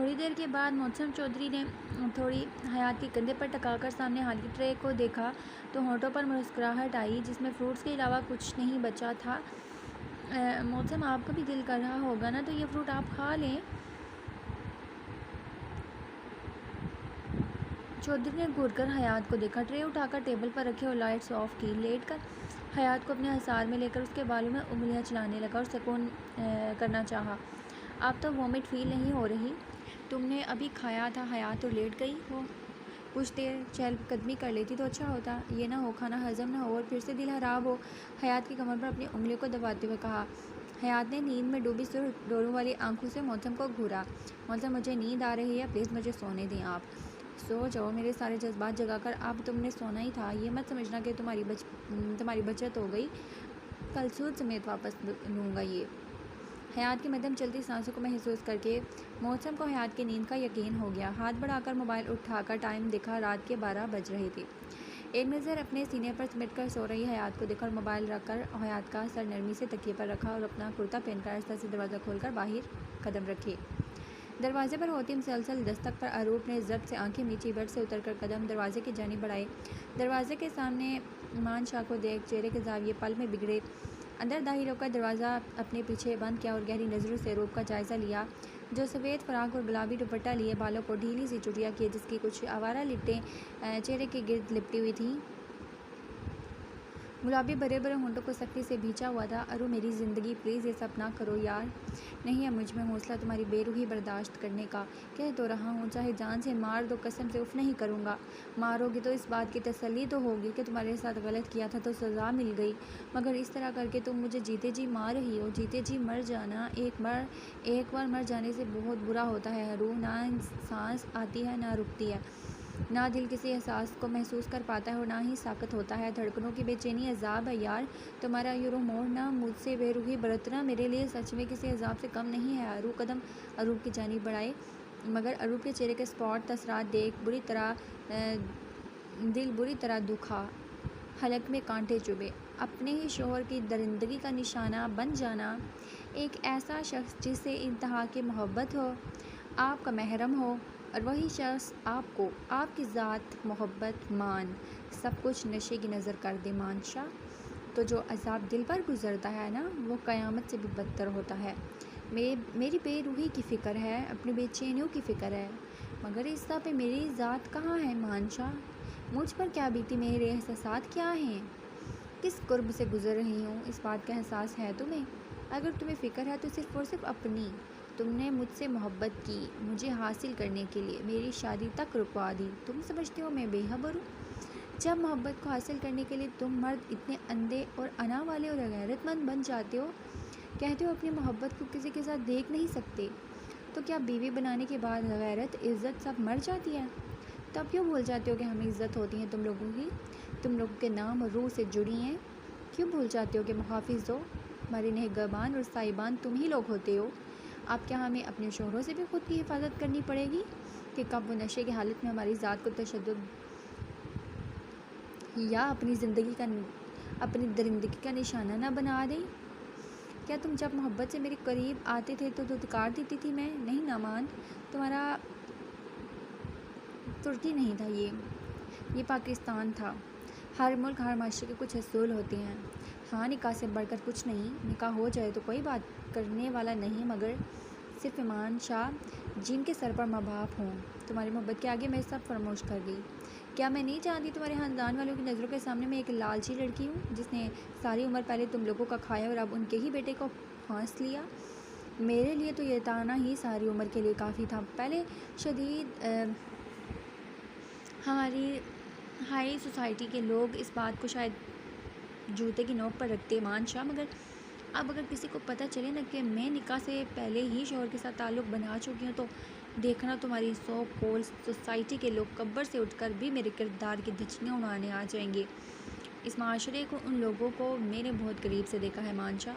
थोड़ी देर के बाद मोहसिन चौधरी ने थोड़ी हयात के कंधे पर टकाकर सामने हाली ट्रे को देखा तो होंठों पर मुस्कुराहट आई जिसमें फ्रूट्स के अलावा कुछ नहीं बचा था। मोहसिन, आपका भी दिल कर रहा होगा ना, तो ये फ्रूट आप खा लें। चौधरी ने घूरकर हयात को देखा। ट्रे उठाकर टेबल पर रखे और लाइट्स ऑफ की। लेटकर हयात को अपने हसार में लेकर उसके बालों में उंगलियां चलाने लगा और सुकून करना चाहा। आप तो वॉमिट फील नहीं हो रही? तुमने अभी खाया था हयात और लेट गई हो। कुछ देर चहलकदमी कर लेती तो अच्छा होता। ये ना हो खाना हजम ना हो और फिर से दिल खराब हो। हयात की कमर पर अपनी उंगलियों को दबाते हुए कहा। हयात ने नींद में डूबी सुर डोरों वाली आंखों से मौसम को घूरा। मौसम, मुझे नींद आ रही है, प्लीज़ मुझे सोने दें। आप सो जाओ, मेरे सारे जज्बात जगाकर अब तुमने सोना ही था। ये मत समझना कि तुम्हारी बचत हो गई। कल सूद समेत वापस लूँगा ये। हयात की मध्यम चलती सांसों को महसूस करके मौसम को हयात की नींद का यकीन हो गया। हाथ बढ़ाकर मोबाइल उठाकर टाइम देखा। रात के 12 बज रहे थे। एक नज़र अपने सीने पर समेट कर सो रही हयात को देखा और मोबाइल रखकर हयात का सर नरमी से तकिए पर रखा और अपना कुर्ता पहनकर आहिस्ता से दरवाज़ा खोलकर बाहर कदम रखे। दरवाजे पर होती मुसलसल दस्तक पर अरूप ने जब्त से आंखें मीची बेड से उतरकर कदम दरवाजे की जानिब बढ़ाए। दरवाजे के सामने मान शाह को देख चेहरे के जाविये पल में बिगड़े। अंदर दाखिल होकर दरवाज़ा अपने पीछे बंद किया और गहरी नज़रों से रूप का जायज़ा लिया, जो सफ़ेद फ़राक और गुलाबी दुपट्टा लिए बालों को ढीली सी चुटिया किए, जिसकी कुछ आवारा लिट्टें चेहरे के गिर्द लिपटी हुई थीं। गुलाबी भरे भरे होंठों को सख्ती से भींचा हुआ था। अरु मेरी ज़िंदगी, प्लीज़ ये सब ना करो यार। नहीं है मुझ में हौसला तुम्हारी बेरूही बर्दाश्त करने का। कह तो रहा हूँ, चाहे जान से मार दो, कसम से उफ़ नहीं करूँगा। मारोगी तो इस बात की तसल्ली तो होगी कि तुम्हारे साथ गलत किया था तो सज़ा मिल गई, मगर इस तरह करके तुम मुझे जीते जी मार रही हो। जीते जी मर जाना, एक बार मर जाने से बहुत बुरा होता है अरु। ना सांस आती है ना रुकती है, ना दिल किसी एहसास को महसूस कर पाता है और ना ही साकत होता है। धड़कनों की बेचैनी अजाब है यार। तुम्हारा यूरो मोड़ना, मुझसे बेरूही बरतना मेरे लिए सच में किसी अजाब से कम नहीं है। अरूप कदम अरूप की जानिब बढ़ाए, मगर अरूप के चेहरे के स्पॉट तसरात देख दिल बुरी तरह दुखा। हलक में कांटे चुभे। अपने ही शोहर की दरिंदगी का निशाना बन जाना। एक ऐसा शख्स जिससे इंतहा की मोहब्बत हो, आपका महरम हो, और वही शख्स आपको आपकी ज़ात, मोहब्बत, मान सब कुछ नशे की नज़र कर दे मानशा, तो जो अज़ाब दिल पर गुज़रता है ना, वो क़यामत से भी बदतर होता है। मेरी बेरूही की फ़िक्र है, अपनी बेचैनियों की फ़िक्र है, मगर इस पे मेरी ज़ात कहाँ है मानशा? मुझ पर क्या बीती, मेरे एहसासात क्या हैं? किस कुर्ब से गुज़र रही हूँ, इस बात का एहसास है तुम्हें? अगर तुम्हें फ़िक्र है तो सिर्फ़ और सिर्फ अपनी। तुमने मुझसे मोहब्बत की, मुझे हासिल करने के लिए मेरी शादी तक रुकवा दी। तुम समझते हो मैं बेखबर हूँ? जब मोहब्बत को हासिल करने के लिए तुम मर्द इतने अंधे और अना वाले और गैरतमंद बन जाते हो, कहते हो अपनी मोहब्बत को किसी के साथ देख नहीं सकते, तो क्या बीवी बनाने के बाद गैरत, इज़्ज़त सब मर जाती है? तब क्यों भूल जाते हो कि हमें इज़्ज़त होती है तुम लोगों की? तुम लोगों के नाम रूह से जुड़ी हैं। क्यों भूल जाते हो कि मुहाफ़िज़ हो, हमारे निगहबान और साहिबान तुम ही लोग होते हो? अब क्या हमें अपने शोहरों से भी खुद की हिफाजत करनी पड़ेगी कि कब वो नशे की हालत में हमारी ज़ात को तशद्दुद या अपनी दरिंदगी का निशाना ना बना दें? क्या तुम जब मोहब्बत से मेरे करीब आते थे तो धुतकार देती थी मैं? नहीं नामान, तुम्हारा तुर्की नहीं था ये पाकिस्तान था। हर मुल्क, हर माशरे के कुछ असूल होते हैं। हाँ, निकाह से बढ़कर कुछ नहीं। निकाह हो जाए तो कोई बात करने वाला नहीं, मगर सिर्फ ईमान शाह जिनके सर पर माँ बाप हों। तुम्हारी मोहब्बत के आगे मैं सब फरामोश कर गई। क्या मैं नहीं जानती तुम्हारे ख़ानदान वालों की नज़रों के सामने मैं एक लालची लड़की हूँ जिसने सारी उम्र पहले तुम लोगों का खाया और अब उनके ही बेटे को फांस लिया? मेरे लिए तो ये ताना ही सारी उम्र के लिए काफ़ी था। पहले शदीद हमारी हाई सोसाइटी के लोग इस बात को शायद जूते की नोक पर रखते मानशा, मगर अब अगर किसी को पता चले ना कि मैं निकाह से पहले ही शोहर के साथ ताल्लुक़ बना चुकी हूँ, तो देखना तुम्हारी सो कोल सोसाइटी के लोग कब्र से उठकर भी मेरे किरदार की धज्जियाँ उड़ाने आ जाएंगे। इस माशरे को, उन लोगों को मैंने बहुत करीब से देखा है मानशा।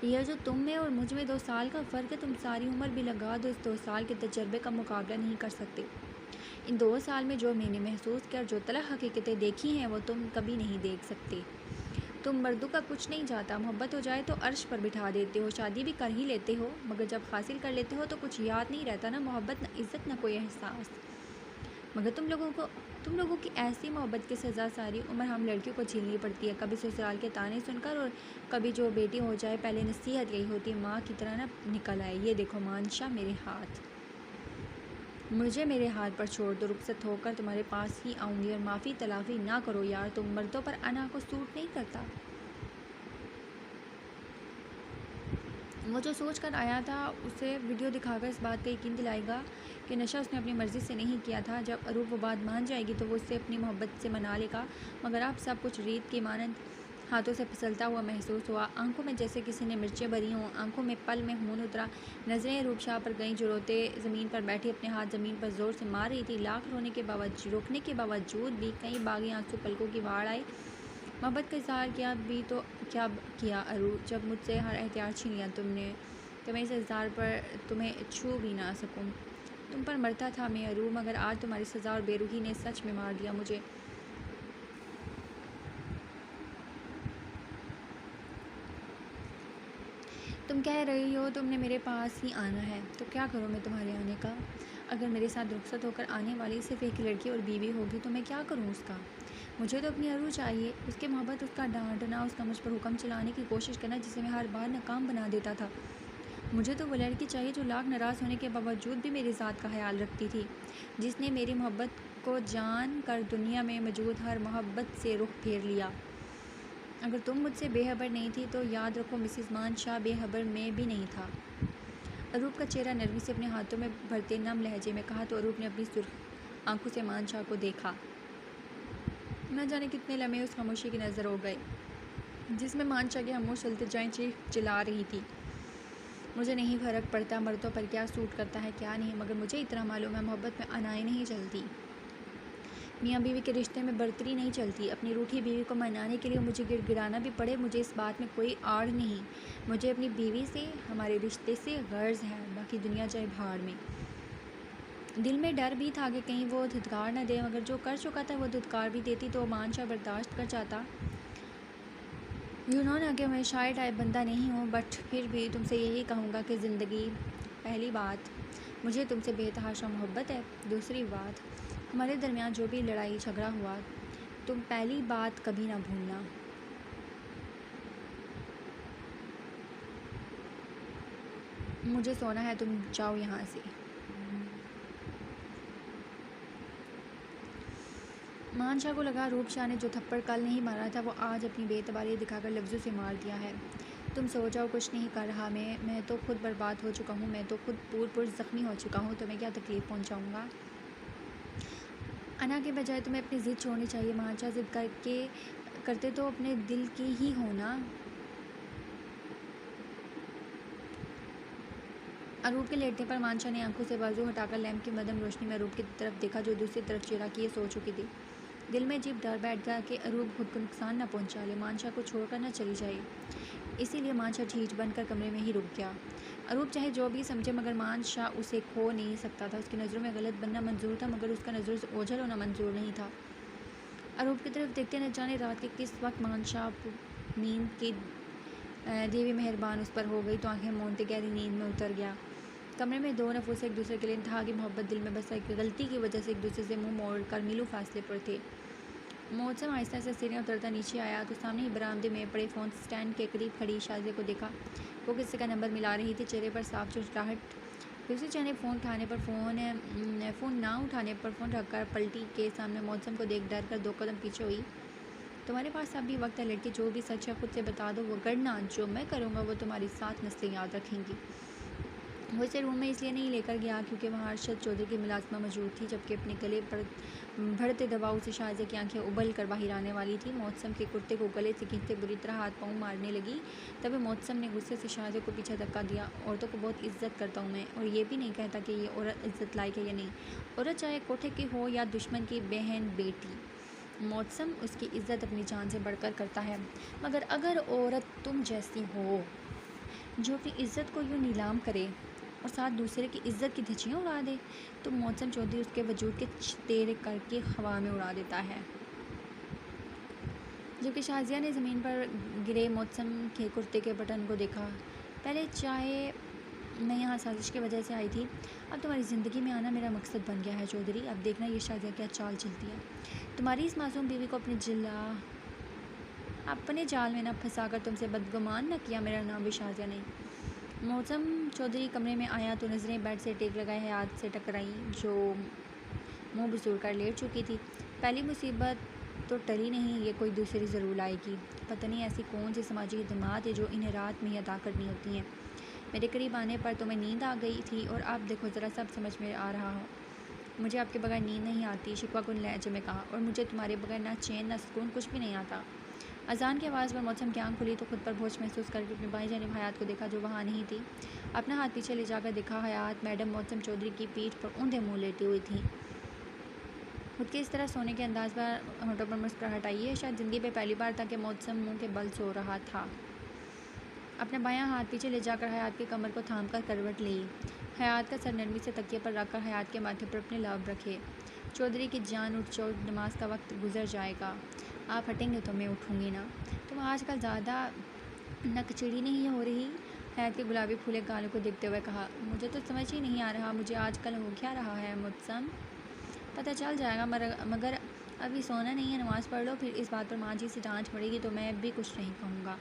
यह जो तुम में और मुझ में 2 साल का फ़र्क है, तुम सारी उम्र भी लगा दो, इस 2 साल के तजर्बे का मुकाबला नहीं कर सकते। इन 2 साल में जो मैंने महसूस किया और जो तलख़ हकीकतें देखी हैं, वो तुम कभी नहीं देख सकते। तुम मर्दों का कुछ नहीं जाता, मोहब्बत हो जाए तो अर्श पर बिठा देते हो, शादी भी कर ही लेते हो, मगर जब हासिल कर लेते हो तो कुछ याद नहीं रहता, ना मोहब्बत, ना इज़्ज़त, ना कोई एहसास। मगर तुम लोगों की ऐसी मोहब्बत की सज़ा सारी उम्र हम लड़कियों को झेलनी पड़ती है, कभी ससुराल के ताने सुनकर और कभी जो बेटी हो जाए पहले नसीहत यही होती है, माँ की तरह ना निकल आए। ये देखो मानशा, मेरे हाथ, मुझे मेरे हाथ पर छोड़ दो, रुखसत होकर तुम्हारे पास ही आऊँगी, और माफ़ी तलाफ़ी ना करो यार, तुम मर्दों पर अना को सूट नहीं करता। वो जो सोच कर आया था उसे वीडियो दिखाकर इस बात का यकीन दिलाएगा कि नशा उसने अपनी मर्ज़ी से नहीं किया था। जब अरूप वो बात मान जाएगी तो वो उससे अपनी मोहब्बत से मना लेगा, मगर अब सब कुछ रीत की मानंद हाथों से फिसलता हुआ महसूस हुआ। आंखों में जैसे किसी ने मिर्चें भरी हों, आंखों में पल में खून उतरा। नज़रें अरूप शाह पर गईं जो रोते ज़मीन पर बैठी अपने हाथ ज़मीन पर ज़ोर से मार रही थी। लाख रोने के बावजूद, रोकने के बावजूद भी कई बागी आंसू पलकों की बाढ़ आई। मोहब्बत का इज़हार किया भी तो क्या किया अरूप, जब मुझसे हर एहतियात छीन लिया तुमने, तो मैं इस इज़हार पर तुम्हें छू भी ना सकूं। तुम पर मरता था मैं अरूप, मगर आज तुम्हारी सज़ा और बेरुखी ने सच में मार दिया मुझे। तुम कह रही हो तुमने मेरे पास ही आना है, तो क्या करूँ मैं तुम्हारे आने का? अगर मेरे साथ रुखसत होकर आने वाली सिर्फ एक लड़की और बीवी होगी तो मैं क्या करूँ उसका? मुझे तो अपनी अरू चाहिए, उसकी मोहब्बत, उसका डांटना, उसका मुझ पर हुक्म चलाने की कोशिश करना जिसे मैं हर बार नाकाम बना देता था। मुझे तो वो लड़की चाहिए जो लाख नाराज़ होने के बावजूद भी मेरी ज़ात का ख्याल रखती थी, जिसने मेरी मोहब्बत को जान कर दुनिया में मौजूद हर मोहब्बत से रुख फेर लिया। अगर तुम मुझसे बेखबर नहीं थी तो याद रखो मिसिज़ मानशाह बेखबर में भी नहीं था। अरूप का चेहरा नरमी से अपने हाथों में भरते नम लहजे में कहा तो अरूप ने अपनी सुर्ख आंखों से मानशाह को देखा। न जाने कितने लम्हे उस खामोशी की नज़र हो गए जिसमें मानशाह की खामोश चलते जाएं चीख चिल्ला रही थी। मुझे नहीं फ़र्क पड़ता मर्दों पर क्या सूट करता है क्या नहीं, मगर मुझे इतना मालूम है मोहब्बत में अनाएं नहीं चलती, मियाँ बीवी के रिश्ते में बर्तरी नहीं चलती। अपनी रूठी बीवी को मनाने के लिए मुझे गिड़गिड़ाना भी पड़े, मुझे इस बात में कोई आड़ नहीं। मुझे अपनी बीवी से, हमारे रिश्ते से गर्ज है, बाकी दुनिया जाए भाड़ में। दिल में डर भी था कि कहीं वो धिक्कार न दे, मगर जो कर चुका था वो धिक्कार भी देती तो मानशा बर्दाश्त कर जाता। ना कि मैं शायर टाइप बंदा नहीं हूँ, बट फिर भी तुमसे यही कहूँगा कि ज़िंदगी, पहली बात मुझे तुमसे बेतहाशा मोहब्बत है, दूसरी बात हमारे दरमियान जो भी लड़ाई झगड़ा हुआ, तुम पहली बात कभी ना भूलना। मुझे सोना है, तुम जाओ यहाँ से। मानशाह को लगा रूप शाह ने जो थप्पड़ कल नहीं मारा था वो आज अपनी बेतबारी दिखाकर लफ्ज़ों से मार दिया है। तुम सो जाओ, कुछ नहीं कर रहा मैं तो खुद बर्बाद हो चुका हूँ, मैं तो खुद पूर ज़ख्मी हो चुका हूँ, तो मैं क्या तकलीफ़ पहुँचाऊँगा? अना के बजाय तुम्हें अपनी ज़िद छोड़नी चाहिए। मानशाह ज़िद करते तो अपने दिल की ही हो ना। अरूप के लेटने पर मानशा ने आंखों से बाजू हटाकर लैंप की मदम रोशनी में अरूप की तरफ देखा जो दूसरी तरफ चेहरा किए सो चुकी थी। दिल में अजीब डर बैठ गया कि अरूप खुद को नुकसान न पहुंचा ले, मानशा को छोड़कर न चली जाए। इसीलिए मानशा झीझ बनकर कमरे में ही रुक गया। अरूप चाहे जो भी समझे मगर मानशा उसे खो नहीं सकता था। उसकी नज़रों में गलत बनना मंजूर था मगर उसका नज़रों से ओझल होना मंजूर नहीं था। अरूप की तरफ देखते न जाने रात के किस वक्त मानशा नींद की देवी मेहरबान उस पर हो गई तो आंखें मूंदते गहरी नींद में उतर गया। कमरे में दो नफूस एक दूसरे के लिए इंतहा की मोहब्बत दिल में बसा, एक गलती की वजह से एक दूसरे से मुंह मोड़कर मीलों फासले पर थे। मौसम आहिस्ता से सीढ़ियाँ उतरता नीचे आया तो सामने ही बरामदे में पड़े फ़ोन स्टैंड के करीब खड़ी शाज़िया को देखा। वो किसी का नंबर मिला रही थी, चेहरे पर साफ चुचलाहट। दूसरी जाने फ़ोन उठाने पर फ़ोन ना उठाने पर फ़ोन रखकर पलटी के सामने मौसम को देख डर कर 2 कदम पीछे हुई। तुम्हारे पास अब भी वक्त है लड़की, जो भी सच है खुद से बता दो, वरना जो मैं करूँगा वो तुम्हारी 7 नस्लें याद रखेंगी। वो इसे रूम में इसलिए नहीं लेकर गया क्योंकि वहाँ अरशद चौधरी की मुलाजमा मौजूद थी, जबकि अपने गले पर बढ़ते दबाव से शाज़िया की आंखें उबल कर बाहर आने वाली थी। मौसम के कुर्ते को गले से खींचते बुरी तरह हाथ पाँव मारने लगी। तभी मौसम ने गुस्से से शाज़िया को पीछे धक्का दिया। औरतों को बहुत इज्जत करता हूँ मैं, और ये भी नहीं कहता कि ये औरत इज्जत लायक है या नहीं। औरत चाहे कोठे की हो या दुश्मन की बहन बेटी, मौसम उसकी इज्जत अपनी जान से बढ़कर करता है। मगर अगर औरत तुम जैसी हो जो अपनी इज्जत को यूँ नीलाम करे और साथ दूसरे की इज्जत की धज्जियाँ उड़ा दे, तो मौसम चौधरी उसके वजूद के तेरे करके हवा में उड़ा देता है। जबकि शाजिया ने ज़मीन पर गिरे मौसम के कुर्ते के बटन को देखा। पहले चाहे मैं यहाँ साजिश की वजह से आई थी, अब तुम्हारी ज़िंदगी में आना मेरा मकसद बन गया है चौधरी। अब देखना ये शाजिया क्या चाल चलती है। तुम्हारी इस मासूम बीवी को अपने जाल में न फंसाकर तुमसे बदगुमान न किया मेरा नाम भी शाजिया नहीं। मौसम चौधरी कमरे में आया तो नज़रें बेड से टेक लगाए हयात से टकराई, जो मुँह बसूर कर लेट चुकी थी। पहली मुसीबत तो टली नहीं, ये कोई दूसरी ज़रूर लाएगी। पता नहीं ऐसी कौन सी समाजी खिदमात है जो इन्हें रात में ही अदा करनी होती हैं। मेरे करीब आने पर तुम्हें नींद आ गई थी और अब देखो ज़रा सब समझ में आ रहा हो। मुझे आपके बगैर नींद नहीं आती, शिकवा कुन लहजे में कहा, और मुझे तुम्हारे बगैर ना चैन ना सुकून कुछ भी नहीं आता। अजान की आवाज़ पर मौसम की आँख खुली तो खुद पर बोझ महसूस करके अपनी बाई जानिब हयात को देखा, जो वहाँ नहीं थी। अपना हाथ पीछे ले जाकर देखा, हयात मैडम मौसम चौधरी की पीठ पर ऊंधे मुँह लेटी हुई थी। खुद के इस तरह सोने के अंदाज पर होठों पर मुस्कुराहट आई है। शायद ज़िंदगी में पहली बार था कि मौसम मुँह के बल सो रहा था। अपना बायां हाथ पीछे ले जाकर हयात की कमर को थाम कर करवट ली। हयात का सर नरमी से तकिए पर रखकर हयात के माथे पर अपने लाभ रखे। चौधरी की जान उठ चो, नमाज का वक्त गुजर जाएगा। आप हटेंगे तो मैं उठूँगी ना। तुम आजकल ज़्यादा नकचिड़ी नहीं हो रही? हयात के गुलाबी फूले गालों को देखते हुए कहा। मुझे तो समझ ही नहीं आ रहा मुझे आजकल हो क्या रहा है मौसम। पता चल जाएगा, मगर अभी सोना नहीं है, नमाज़ पढ़ लो। फिर इस बात पर माँ जी से डांट पड़ेगी तो मैं भी कुछ नहीं कहूँगा।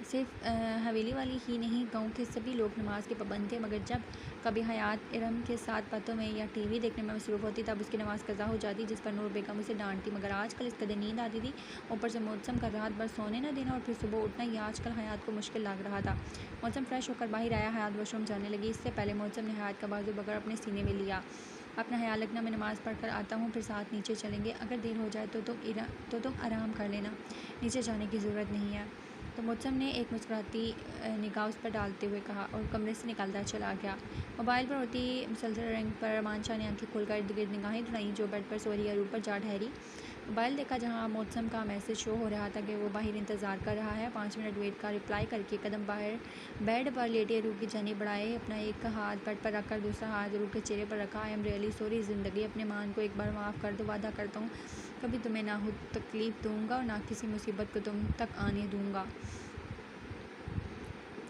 सिर्फ हवेली वाली ही नहीं, गांव के सभी लोग नमाज के पाबंद थे, मगर जब कभी हयात इरम के साथ बातों में या टीवी देखने में मसरूफ़ होती तब उसकी नमाज कज़ा हो जाती, जिस पर नूर बेगम उसे डांटती। मगर आजकल इस कदर नींद आती थी, ऊपर से मौसम का रात भर सोने न देना और फिर सुबह उठना, ये आजकल हयात को मुश्किल लग रहा था। मौसम फ्रेश होकर बाहर आया, हयात वॉशरूम जाने लगी। इससे पहले मौसम ने हयात का बाजू पकड़ अपने सीने में लिया। अपना ख्याल रखना, मैं नमाज़ पढ़ कर आता हूँ, फिर साथ नीचे चलेंगे। अगर देर हो जाए तो तुम आराम कर लेना, नीचे जाने की ज़रूरत नहीं है। तो मौसम ने एक मुस्कुराती निगाह उस पर डालते हुए कहा और कमरे से निकलता चला गया। मोबाइल पर होती मुसलसल रिंग पर अरमान शाह ने आंखें खोलकर इर्द गिर्द निगाहें दौड़ाईं, जो बेड पर सो रही अरूप पर जा ठहरी। मोबाइल देखा जहां मौसम का मैसेज शो हो रहा था कि वो बाहर इंतज़ार कर रहा है। 5 मिनट वेट का रिप्लाई करके कदम बाहर बेड पर लेटे अरूप की जानिब बढ़ाए। अपना एक हाथ बेड पर रखकर दूसरा हाथ अरूप के चेहरे पर रखा। आई एम रियली सॉरी ज़िंदगी, अपने मान को एक बार माफ़ कर दो, वादा करता हूँ कभी तुम्हें ना हो तकलीफ़ दूँगा और ना किसी मुसीबत को तुम तक आने दूँगा।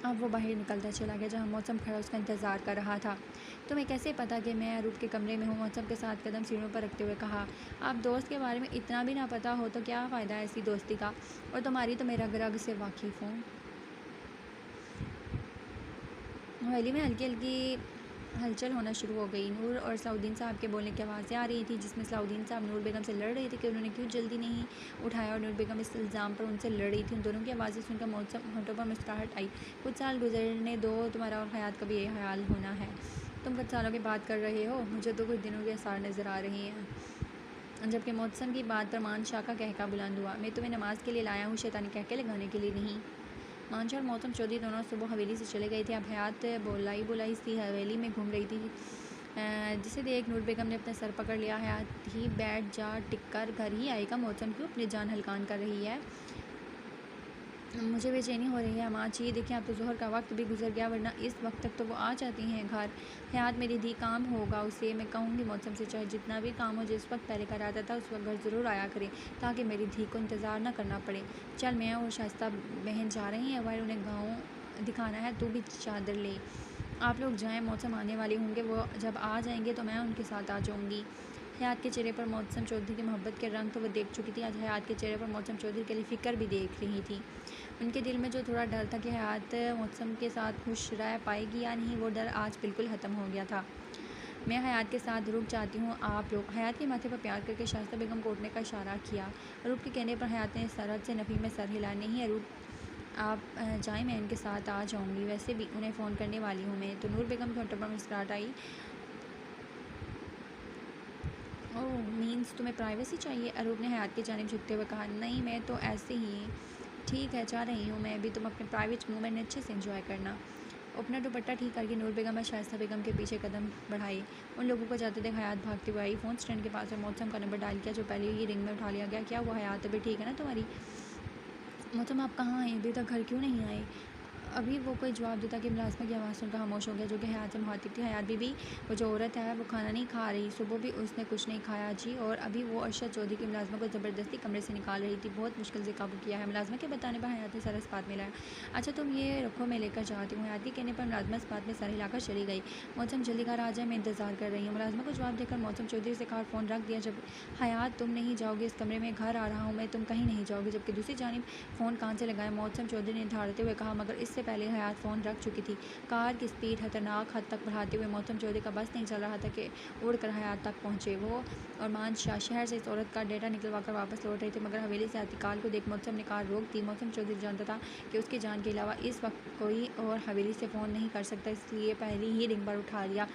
अब वो बाहर निकलता चला गया जहाँ मौसम खड़ा उसका इंतज़ार कर रहा था। तुम्हें कैसे पता कि मैं अरूप के कमरे में हूँ? मौसम के साथ कदम सीढ़ियों पर रखते हुए कहा। आप दोस्त के बारे में इतना भी ना पता हो तो क्या फ़ायदा है ऐसी दोस्ती का, और तुम्हारी तो मैं रग रग से वाकिफ़ हूँ। हवेली में हल्की हल्की हलचल होना शुरू हो गई। नूर और सलाउद्दीन साहब के बोलने की आवाज़ें आ रही थी, जिसमें सलाउद्दीन साहब नूर बेगम से लड़ रहे थे कि उन्होंने क्यों जल्दी नहीं उठाया, और नूर बेगम इस इल्ज़ाम पर उनसे लड़ रही थी। उन दोनों की आवाज़ें सुनकर मौसम होठों पर मुस्कुराहट आई। कुछ साल गुजरने दो, तुम्हारा और हयात का भी यही हाल होना है। तुम कुछ सालों की बात कर रहे हो, मुझे तो कुछ दिनों के आसार नज़र आ रहे हैं। जबकि मौसम की बात पर मान शाह का कहका बुलंद हुआ। मैं तुम्हें नमाज के लिए लाया हूँ, शैतानी कहके लगाने के लिए नहीं। मानशा और मौसम चौधरी दोनों सुबह हवेली से चले गए थे। अब हयात बोलाई सी हवेली में घूम रही थी, जिसे देख नूर बेगम ने अपना सर पकड़ लिया। हयात ही बैठ जा, टिककर घर ही आएगा, मौसम क्यों अपनी जान हल्कान कर रही है? मुझे बेचैनी हो रही है माँ जी, देखिए अब तो जोहर का वक्त भी गुजर गया, वरना इस वक्त तक तो वो आ जाती हैं घर। हयात मेरी दी काम होगा उसे, मैं कहूँगी मौसम से चाहे जितना भी काम हो, जिस वक्त पहले कराता था उस वक्त घर ज़रूर आया करे, ताकि मेरी धी को इंतज़ार ना करना पड़े। चल, मैं और शाइस्ता बहन जा रही हैं, वह उन्हें गाँव दिखाना है, तू भी चादर ले। आप लोग जाएँ, मौसम आने वाले होंगे, वो जब आ जाएंगे तो मैं उनके साथ आ जाऊँगी। हयात के चेहरे पर मौसम चौधरी की मोहब्बत के रंग तो वह देख चुकी थी, आज हयात के चेहरे पर मौसम चौधरी के लिए फ़िक्र भी देख रही थी। उनके दिल में जो थोड़ा डर था कि हयात मौसम के साथ खुश रह पाएगी या नहीं, वो डर आज बिल्कुल ख़त्म हो गया था। मैं हयात के साथ रुक जाती हूँ, आप लोग। हयात के माथे पर प्यार करके शाइस्ता बेगम को उठने का इशारा किया। अरूप के कहने पर हयात ने सरहद से नफ़ी में सर हिलाया। नहीं अरूप, आप जाएँ, मैं इनके साथ आ जाऊँगी, वैसे भी उन्हें फ़ोन करने वाली हूँ मैं। तो नूर बेगम के होठों पर मुस्कुराहट आई। ओह, मीन्स तुम्हें प्राइवेसी चाहिए? अरूप ने हयात की जानिब झुकते हुए कहा। नहीं, मैं तो ऐसे ही ठीक है जा रही हूँ मैं भी, तुम अपने प्राइवेट मोमेंट अच्छे से एंजॉय करना। अपना दुपट्टा ठीक करके नूर बेगम और शाइस्ता बेगम के पीछे कदम बढ़ाए। उन लोगों को जाते देख हयात भागते हुए आई, फ़ोन स्टैंड के पास और मौसम का नंबर डायल किया, जो पहले ही रिंग में उठा लिया गया। क्या हुआ हयात, अभी ठीक है ना तुम्हारी? मौसम, आप कहाँ हैं? अभी तक घर क्यों नहीं आए? अभी वो कोई जवाब देता कि मुलाज़िमा की आवाज़ सुनकर खामोश हो गया, जो कि हयात से मुखातिब थी। हयात बीबी, वो जो औरत है वो खाना नहीं खा रही, सुबह भी उसने कुछ नहीं खाया जी, और अभी वो अरशद चौधरी की मुलाज़िमा को ज़बरदस्ती कमरे से निकाल रही थी। बहुत मुश्किल से काबू किया है। मुलाज़िमा के बताने पर हयात ने सारा इस बात में लाया। अच्छा तुम ये रखो, मैं लेकर जाती हूँ। हयात के कहने पर मुलाज़िमा इस बात में सर हिलाकर चली गई। मौसम जल्दी घर आ जाए, मैं इंतज़ार कर रही हूँ। मुलाज़िमा को जवाब देकर मौसम चौधरी से कहा, फ़ोन रख दिया। जब हयात, तुम नहीं जाओगे इस कमरे में, घर आ रहा हूँ मैं, तुम कहीं नहीं जाओगे। जबकि दूसरी जानिब फ़ोन कान से लगाया मौसम चौधरी ने धाड़ते हुए कहा, मगर इससे पहले हयात फ़ोन रख चुकी थी। कार की स्पीड खतरनाक हद तक बढ़ाते हुए मौसम चौधरी का बस नहीं चल रहा था कि उड़कर हयात तक पहुँचे। वो और मानशाह शहर से इस औरत का डेटा निकलवा कर वापस लौट रहे थे, मगर हवेली से आतिकाल को देख मौसम ने कार रोक दी। मौसम चौधरी जानता था कि उसकी जान के अलावा इस वक्त कोई और हवेली से फ़ोन नहीं कर सकता, इसलिए पहली ही रिंग पर उठा लिया।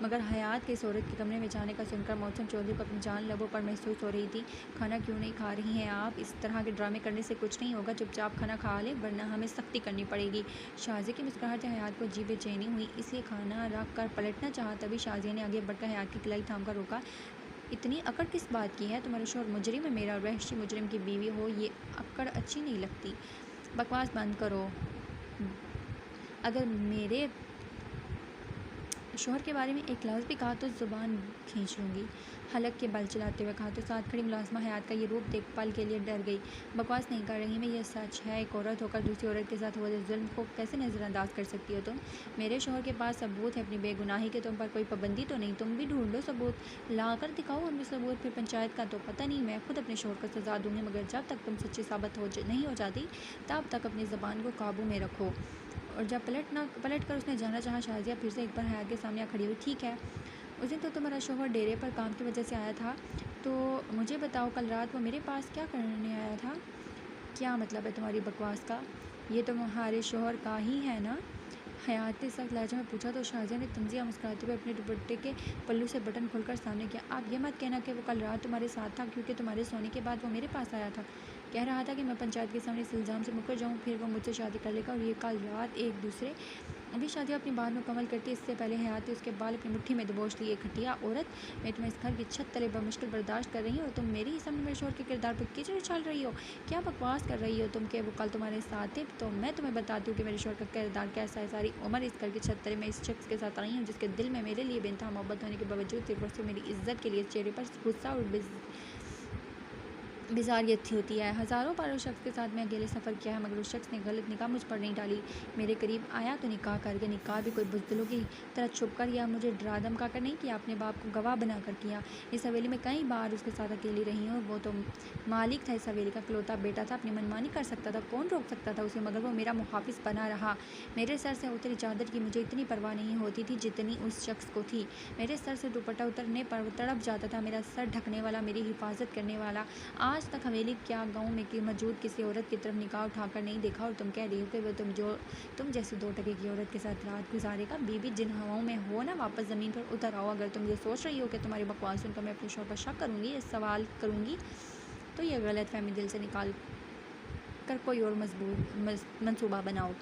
मगर हयात के इस औरत के कमरे में जाने का सुनकर मौसम चौधरी को अपनी जान लबों पर महसूस हो रही थी। खाना क्यों नहीं खा रही हैं आप? इस तरह के ड्रामे करने से कुछ नहीं होगा, चुपचाप खाना खा लें, वरना हमें सख्ती करनी पड़ेगी। शाज़िया की मुस्कुराहट से हयात को अजीब बेचैनी हुई, इसलिए खाना रख कर पलटना चाहा। तभी शाज़िया ने आगे बढ़कर हयात की कलाई थाम कर रोका। इतनी अकड़ किस बात की है? तुम्हारा शौहर मुजरिम है, मेरा वहशी मुजरिम की बीवी हो, ये अकड़ अच्छी नहीं लगती। बकवास बंद करो। अगर मेरे शौहर के बारे में एक लफ्ज़ भी कहा तो ज़ुबान खींच लूँगी। हलक के बल चलाते हुए कहा तो साथ खड़ी मुलाज़िमा हयात का ये रूप देख पल के लिए डर गई। बकवास नहीं कर रही मैं, ये सच है। एक औरत होकर दूसरी औरत के साथ हुए जुल्म को कैसे नज़रअंदाज कर सकती हो तुम? मेरे शौहर के पास सबूत है अपनी बेगुनाही के, तुम पर कोई पाबंदी तो नहीं? तुम भी ढूंढ लो सबूत, ला कर दिखाओ हमें सबूत। फिर पंचायत का तो पता नहीं, मैं खुद अपने शौहर को सज़ा दूँगी, मगर जब तक तुम सच्ची साबित नहीं हो जाती तब तक अपनी ज़बान को काबू में रखो। और जब पलट कर उसने जाना चाहा, शाज़िया फिर से एक बार हयात के सामने आ खड़ी हुई। ठीक है, उस दिन तो तुम्हारा शौहर डेरे पर काम की वजह से आया था, तो मुझे बताओ कल रात वो मेरे पास क्या करने आया था? क्या मतलब है तुम्हारी बकवास का? ये तो तुम्हारे शौहर का ही है ना? हयात ने सख्त लहजे में पूछा तो शाज़िया ने तंजिया मुस्कुराते हुए अपने दुपट्टे के पल्लू से बटन खोलकर सामने किया। आप ये मत कहना कि वो कल रात तुम्हारे साथ था, क्योंकि तुम्हारे सोने के बाद वो मेरे पास आया था। कह रहा था कि मैं पंचायत के सामने इस इल्ज़ाम से मुकर जाऊँ, फिर वो मुझसे शादी कर लेगा, और ये कल रात एक दूसरे। अभी शाज़िया अपनी बात मुकम्मल करती इससे पहले हयात ने उसके बाल अपनी मुट्ठी में दबोच लिए। घटिया औरत, मैं तुम्हें इस घर की छत तले बमुश्किल बर्दाश्त कर रही हूँ, और तुम मेरी ही सामने मेरे शौहर के किरदार पर कीचड़ उछाल रही हो। क्या बकवास कर रही हो तुम कि वो कल तुम्हारे साथ थे? तो मैं तुम्हें बताती हूँ कि मेरे शौहर का किरदार कैसा है। सारी उम्र इस घर की छत तले मैं इस शख्स के साथ रही हूँ, जिसके दिल में मेरे लिए बेइंतहा मोहब्बत होने के बावजूद सिर्फ और सिर्फ मेरी इज्जत के लिए चेहरे पर गुस्सा और बिज़ारियत थी होती है। हज़ारों बार उस शख्स के साथ मैं अकेले सफ़र किया है, मगर उस शख्स ने गलत निगाह मुझ पर नहीं डाली। मेरे करीब आया तो निकाह करके, निकाह भी कोई बुज़दिलों की तरह छुप कर या मुझे डरा धमका कर नहीं किया, अपने बाप को गवाह बना कर किया। इस हवेली में कई बार उसके साथ अकेली रही हूँ। वो तो मालिक था इस हवेली का, इकलौता बेटा था, अपनी मनमानी कर सकता था, कौन रोक सकता था उसे? मगर वो मेरा मुहाफ़िज़ बना रहा। मेरे सर से उतरी चादर की मुझे इतनी परवाह नहीं होती थी जितनी उस शख्स को थी। मेरे सर से दुपट्टा उतरने पर तड़प जाता था, मेरा सर ढकने वाला, मेरी हिफाजत करने वाला। आज तक हवेली क्या गांव में कि मौजूद किसी औरत की तरफ निगाह उठाकर नहीं देखा, और तुम कह रही हो कि वो तुम जैसी 2 टके की औरत के साथ रात गुजारेगा? बीबी, जिन हवाओं में हो ना, वापस ज़मीन पर उतर आओ। अगर तुम ये सोच रही हो कि तुम्हारी बकवास सुनकर मैं अपने शौहर पर शक करूँगी या सवाल करूँगी, तो यह गलत फहमी दिल से निकाल कर कोई और मंसूबा बनाओ।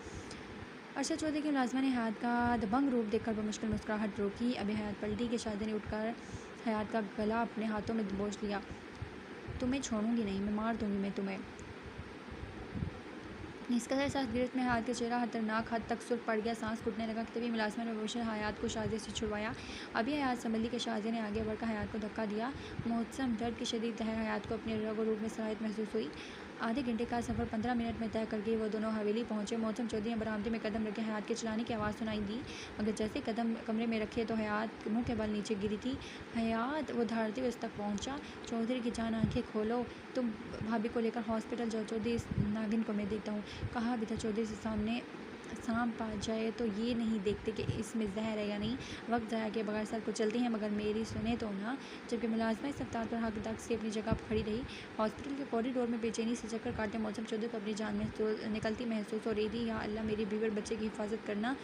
अरशद चौधरी की मुलाज़िमा ने हयात का दबंग रूप देखकर बमुश्किल मुस्कुराहट रोकी। अभी हयात पलटी कि शाज़िया ने उठकर हयात का गला अपने हाथों में दबोच लिया। तुम्हें छोड़ूंगी नहीं, मैं मार दूंगी मैं तुम्हें। इस कदर साथ गिरफ्त में हयात का चेहरा खतरनाक हद तक सुर्ख पड़ गया, सांस घुटने लगा। तभी मुलाज़िमा ने बेहोश हयात को शाज़िया से छुड़वाया। अभी हयात संभली के शाज़िया ने आगे बढ़कर हयात को धक्का दिया। मौसम दर्द की शदीद लहर हयात को अपने रग और रूप में सराहत महसूस हुई। आधे घंटे का सफ़र 15 मिनट में तय करके वो दोनों हवेली पहुँचे। मौसम चौधरी ने बरामदे में कदम रखे, हयात के चिल्लाने की आवाज़ सुनाई दी, मगर जैसे कदम कमरे में रखे तो हयात मुँह के बल नीचे गिरी थी। हयात, वो धाड़ते हुए उस तक पहुँचा। चौधरी की जान, आंखें खोलो, तुम भाभी को लेकर हॉस्पिटल जाओ। चौधरी, इस नागिन को मैं देखता हूँ। कहा भी था चौधरी से सामने सांप आ जाए तो ये नहीं देखते कि इसमें जहर है या नहीं, वक्त ज़ाया के बगैर सर को चलती हैं, मगर मेरी सुने तो ना। जबकि मुलाज़िमा इस रफ्तार पर हक तक से अपनी जगह पर खड़ी रही। हॉस्पिटल के कॉरिडोर में बेचैनी से चक्कर काटते मौसम चौधरी को अपनी जान निकलती महसूस हो रही थी। या अल्लाह, मेरी बीवी और बच्चे की हिफाजत करना।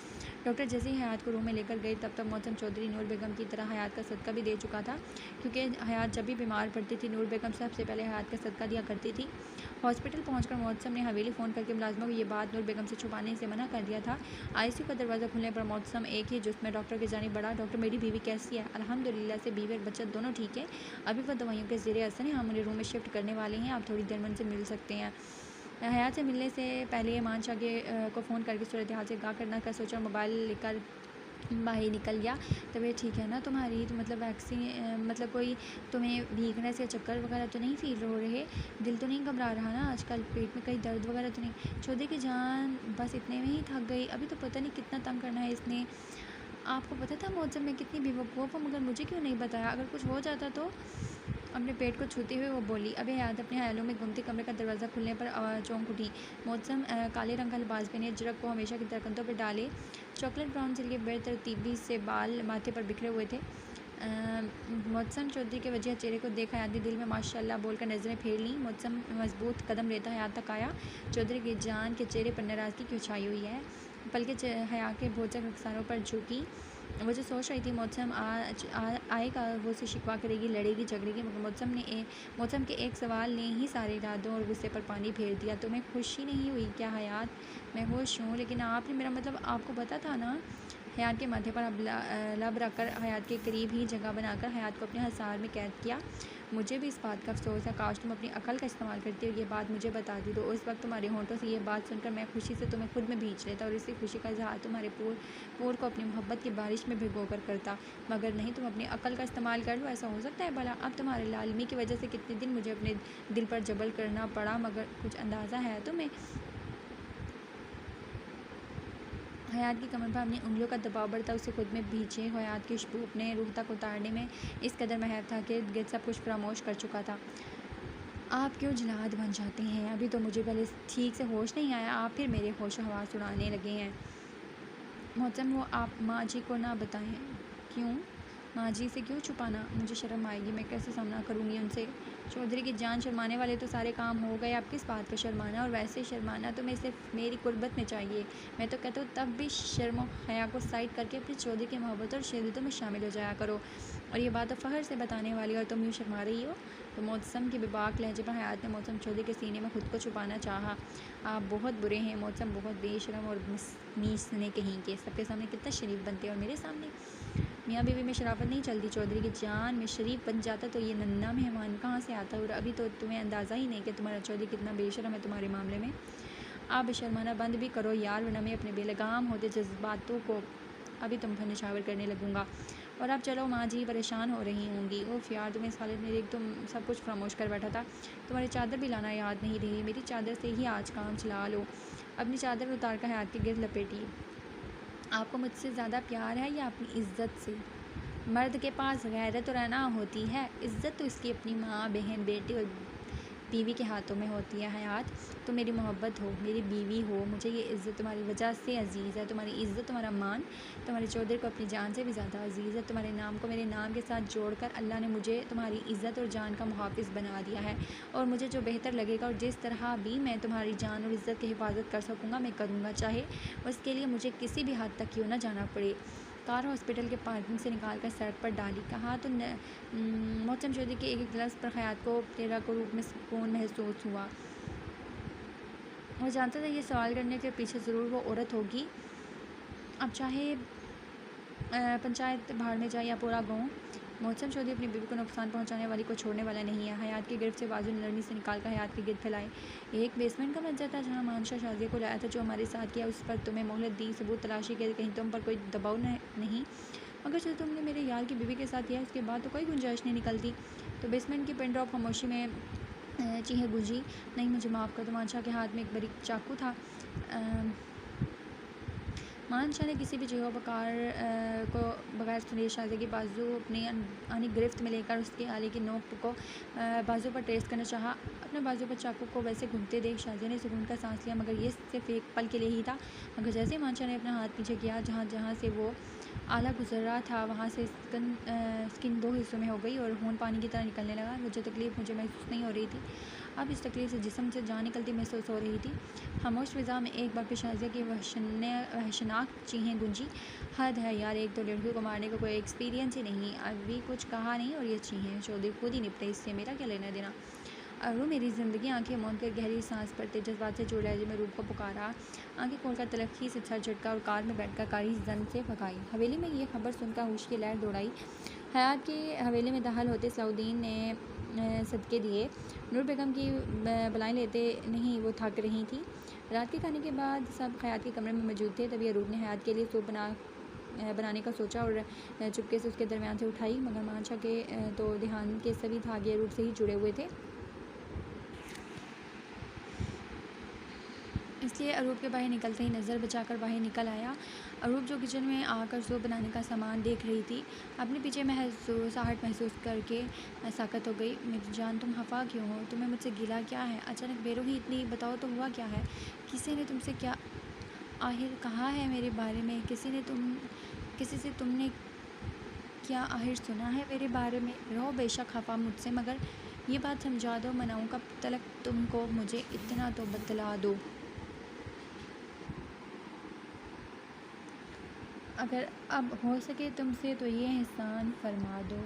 डॉक्टर जैसे ही हयात को रूम में लेकर गए, तब तक मौसम चौधरी नूर बेगम की तरह हयात का सदका भी दे चुका था, क्योंकि हयात जब भी बीमार पड़ती थी, नूर बेगम सबसे पहले हयात का सदका दिया करती थी। हॉस्पिटल पहुंचकर मौसम ने हवेली फ़ोन करके मुलाज़िमा को ये बात नूर बेगम से छुपाने से मना कर दिया था। आईसीयू का दरवाज़ा खुलने पर मौसम एक ही जुस्म में डॉक्टर की जानिब बढ़ा। डॉक्टर, मेरी बीवी कैसी है? अल्हम्दुलिल्लाह से बीवी और बच्चा दोनों ठीक है। अभी वह दवाइयों के ज़ेरे असर हैं, हम उन्हें रूम में शिफ्ट करने वाले हैं, आप थोड़ी देर में उनसे मिल सकते हैं। हयात से मिलने से पहले ईमान शाह को फ़ोन करके सूरत हाल से आगाह करना का सोचा। मोबाइल लेकर बाहर निकल गया। तबीयत ठीक है ना तुम्हारी? तो मतलब वैक्सीन मतलब कोई तुम्हें वीकनेस या चक्कर वगैरह तो नहीं फील हो रहे? दिल तो नहीं घबरा रहा ना आजकल? पेट में कहीं दर्द वगैरह तो नहीं? चौधरी की जान बस इतने में ही थक गई। अभी तो पता नहीं कितना तंग करना है इसने। आपको पता था मौसम में कितनी बेवकूफ़ हो, मगर मुझे क्यों नहीं बताया? अगर कुछ हो जाता तो? अपने पेट को छूते हुए वो बोली। अबे याद अपने ख्यालों में घूमती कमरे का दरवाज़ा खुलने पर चौंक उठी। मौसम काले रंग का लिबास पहने, जरक को हमेशा की तरह कंधों पर डाले, चॉकलेट ब्राउन सिल्क के बेतरतीबी से बाल माथे पर बिखरे हुए थे। मौसम चौधरी के वजह चेहरे को देखा हयात ने दिल में माशाल्लाह बोलकर नज़रें फेर लीं। मौसम मजबूत कदम लेता हयात तक आया। चौधरी की जान के चेहरे पर नाराज़गी क्यों छाई हुई है? पलके हयात के भोजक रखसारों पर झुकी। वो जो सोच रही थी मौसम आज आएगा, वो उसे शिकवा करेगी, लड़ेगी, झगड़ेगी, मगर मौसम के एक सवाल ने ही सारे इरादों और गुस्से पर पानी फेर दिया। तुम्हें खुशी नहीं हुई क्या हयात? मैं खुश हूँ, लेकिन आपने मेरा मतलब आपको पता था ना? हयात के माथे पर लब रखकर हयात के करीब ही जगह बनाकर हयात को अपने हसार में कैद किया। मुझे भी इस बात का अफसोस है, काश तुम अपनी अकल का इस्तेमाल करती और ये बात मुझे बताती। तो उस वक्त तुम्हारे होंठों से ये बात सुनकर मैं खुशी से तुम्हें खुद में भींच लेता और इसी खुशी का इजहार तुम्हारे पूर को अपनी मोहब्बत की बारिश में भिगो कर करता। मगर नहीं, तुम अपनी अकल का इस्तेमाल कर लो। ऐसा हो सकता है भला? अब तुम्हारे लालमी की वजह से कितने दिन मुझे अपने दिल पर जबल करना पड़ा, मगर कुछ अंदाज़ा है तुम्हें? हयात की कमर पर अपनी उंगलियों का दबाव बढ़ता उसे खुद में भींचे। हयात की खुशबू अपने रूह तक उतारने में इस कदर महब था कि गिरद सब कुछ फरामोश कर चुका था। आप क्यों जल्लाद बन जाते हैं? अभी तो मुझे पहले ठीक से होश नहीं आया, आप फिर मेरे होश हवास उड़ाने लगे हैं। मौसम वो आप माँ जी को ना बताएं। क्यों? माँ जी से क्यों छुपाना? मुझे शर्म आएगी, मैं कैसे सामना करूँगी उनसे? चौधरी की जान, शर्माने वाले तो सारे काम हो गए, अब किस बात पर शर्माना? और वैसे शर्माना तो मैं सिर्फ मेरी कुर्बत में चाहिए। मैं तो कहता हूँ तब भी शर्म हया को साइड करके अपनी चौधरी की मोहब्बत और शिद्दतों में शामिल हो जाया करो। और ये बात तो फ़ख्र से बताने वाली, और तुम यूँ शर्मा रही हो? तो मौसम के बेबाक लहजे पर हयात ने मौसम चौधरी के सीने में खुद को छुपाना चाहा। आप बहुत बुरे हैं मौसम, बहुत बेशरम और मीसने कहीं के। सबके सामने कितना शरीफ बनते हैं और मेरे सामने मियाँ बीवी में शराफत नहीं चलती। चौधरी की जान में शरीफ बन जाता तो ये नन्ना मेहमान कहाँ से आता? और अभी तो तुम्हें अंदाज़ा ही नहीं कि तुम्हारा चौधरी कितना बेशरम है तुम्हारे मामले में। आप बेशर्माना बंद भी करो यार, वरना मैं अपने बेलगाम होते जज्बातों को अभी तुम पर निछावर करने लगूँगा। और अब चलो, माँ जी परेशान हो रही होंगी। ओफ यार, तुम्हें इस हालत में देख तुम सब कुछ खामोश कर बैठा था। तुम्हारी चादर भी लाना याद नहीं रही। मेरी चादर से ही आज काम चला लो। अपनी चादर उतार कर हयात के गिर्द लपेटी। आपको मुझसे ज़्यादा प्यार है या अपनी इज्जत से? मर्द के पास गैरत और अना होती है, इज्जत तो इसकी अपनी माँ, बहन, बेटी और बीवी के हाथों में होती है। हयात, तुम मेरी मोहब्बत हो, मेरी बीवी हो, मुझे ये इज़्ज़त तुम्हारी वजह से अजीज़ है। तुम्हारी इज़्ज़त, तुम्हारा मान तुम्हारे चौधरी को अपनी जान से भी ज़्यादा अजीज़ है। तुम्हारे नाम को मेरे नाम के साथ जोड़कर अल्लाह ने मुझे तुम्हारी इज़्ज़त और जान का मुहाफ़िज़ बना दिया है। और मुझे जो बेहतर लगेगा और जिस तरह भी मैं तुम्हारी जान और इज़्ज़त की हिफाजत कर सकूँगा मैं करूँगा, चाहे उसके लिए मुझे किसी भी हद तक क्यों ना जाना पड़े। कार हॉस्पिटल के पार्किंग से निकालकर सड़क पर डाली। कहा तो मौसम चौधरी के एक गिलास पर हयात को तेरा को रूप में सुकून महसूस हुआ। वो जानता था ये सवाल करने के पीछे ज़रूर वो औरत होगी। अब चाहे पंचायत भाड़ में जाए या पूरा गाँव, मौसम चौधरी अपनी बीवी को नुकसान पहुंचाने वाली को छोड़ने वाला नहीं है। हयात की गिरफ्त से बाजू नरमी से निकालकर हयात के गिर्द फैलाए। एक बेसमेंट का मंजर था जहां मानशाह शाजिया को लाया था। जो हमारे साथ किया उस पर तुम्हें मोहलत दी, सबूत तलाशी के, कहीं तुम पर कोई दबाव नहीं, मगर जो तुमने मेरे यार की बीवी के साथ किया उसके बाद तो कोई गुंजाइश नहीं निकलती। तो बेसमेंट की पिन ड्रॉप खामोशी में चीखें गूंजी। नहीं, मुझे माफ़ कर दो। मानशाह के हाथ में एक बारीक चाकू था। मानशाह ने किसी भी जगह को बगैर सुने शाज़े की बाजू अपनी आनी गिरफ्त में लेकर उसके आले की नोक को बाजू पर टेस्ट करना चाहा। अपने बाजू पर चाकू को वैसे घूमते देख शाज़े ने सुकून का सांस लिया, मगर ये सिर्फ एक पल के लिए ही था। मगर जैसे ही मानशाह ने अपना हाथ पीछे किया, जहाँ से वो आला गुजर रहा था, वहाँ से स्किन दो हिस्सों में हो गई और खून पानी की तरह निकलने लगा। वो जो तकलीफ़ मुझे महसूस नहीं हो रही थी, अब इस तकलीफ़ से जिस्म से जान निकलती महसूस हो रही थी। खामोश फिज़ा में एक बार फिर शाज़िया की वहशनाक चीखें गूंजी। हद है यार, एक तो लड़कियों को मारने का कोई एक्सपीरियंस ही नहीं, अभी कुछ कहा नहीं और ये चीखें। चौधरी खुद ही निपटे, इससे मेरा क्या लेना देना। अरु मेरी ज़िंदगी। आंखें मौन कर गहरी सांस भरते जज्बात से जोड़ लहजे में रूप को पुकारा। आंखें खोलकर तलखी से सर झटका और कार में बैठकर कारी जन से भगाई। हवेली में ये खबर सुनकर होश की लहर दौड़ाई। हयात की हवेली में दाखिल होते सलाउद्दीन ने सदके दिए। नूर बेगम की बलाएँ लेते नहीं वो थक रही थी। रात के खाने के बाद सब हयात के कमरे में मौजूद थे। तभी अरूप ने हयात के लिए सूप बनाने का सोचा और चुपके से उसके दरमियान से उठाई, मगर मांशा के तो ध्यान के सभी धागे अरूप से ही जुड़े हुए थे, इसलिए अरूप के बाहर निकलते ही नज़र बचाकर बाहर निकल आया। अरूप जो किचन में आकर सूप बनाने का सामान देख रही थी, अपने पीछे आहट महसूस करके साकत हो गई। मेरी जान, तुम खफा क्यों हो? तुम्हें मुझसे गिला क्या है? अचानक बेरुखी इतनी, बताओ तो हुआ क्या है? किसी ने तुमसे क्या आखिर कहा है मेरे बारे में? किसी से तुमने क्या आखिर सुना है मेरे बारे में? रहो बेशक खफा मुझसे, मगर ये बात समझा दो, मनाऊँ कब तक तुमको? मुझे इतना तो बतला दो। अगर अब हो सके तुमसे तो ये एहसान फरमा दो।